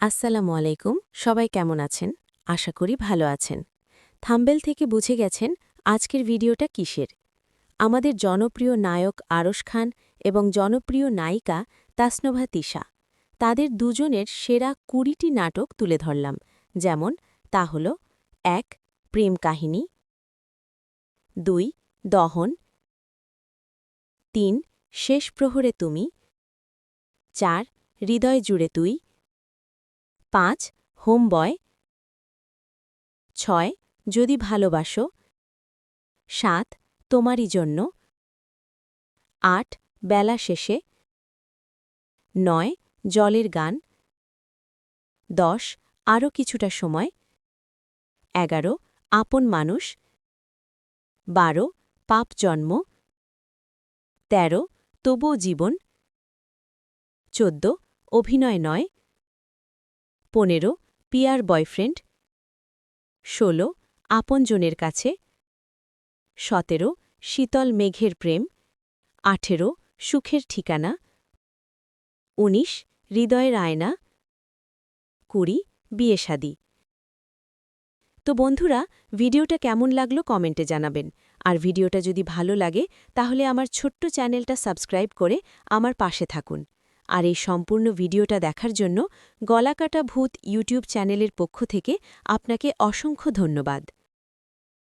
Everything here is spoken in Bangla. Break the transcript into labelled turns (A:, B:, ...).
A: আসসালামু আলাইকুম। সবাই কেমন আছেন? আশা করি ভালো আছেন। থাম্বেল থেকে বুঝে গেছেন আজকের ভিডিওটা কিসের। আমাদের জনপ্রিয় নায়ক আরশ খান এবং জনপ্রিয় নায়িকা তাসনভা তিশা, তাদের দুজনের সেরা ২০টি নাটক তুলে ধরলাম। যেমন তা হল ১. প্রেম কাহিনী, ২. দহন, ৩. শেষ প্রহরে তুমি, ৪. হৃদয় জুড়ে তুই, ৫. হোম বয়, ৬. যদি ভালোবাসো, ৭. তোমারই জন্য, ৮. বেলা শেষে, ৯. জলের গান, ১০. আরও কিছুটা সময়, ১১. আপন মানুষ, ১২. পাপ জন্ম, ১৩. তবুও জীবন, ১৪. অভিনয় নয়, ১৫. Peer boyfriend, ১৬. আপনজনের কাছে, ১৭. শীতল মেঘের প্রেম, ১৮. সুখের ঠিকানা, ১৯. হৃদয়ের আয়না, ২০. বিয়ে শাদী। তো বন্ধুরা, ভিডিওটা কেমন লাগলো কমেন্টে জানাবেন। আর ভিডিওটা যদি ভালো লাগে তাহলে আমার ছোট্ট চ্যানেলটা সাবস্ক্রাইব করে আমার পাশে থাকুন। আর এই সম্পূর্ণ ভিডিওটা দেখার জন্য গলাকাটা ভূত ইউটিউব চ্যানেলের পক্ষ থেকে আপনাকে অসংখ্য ধন্যবাদ।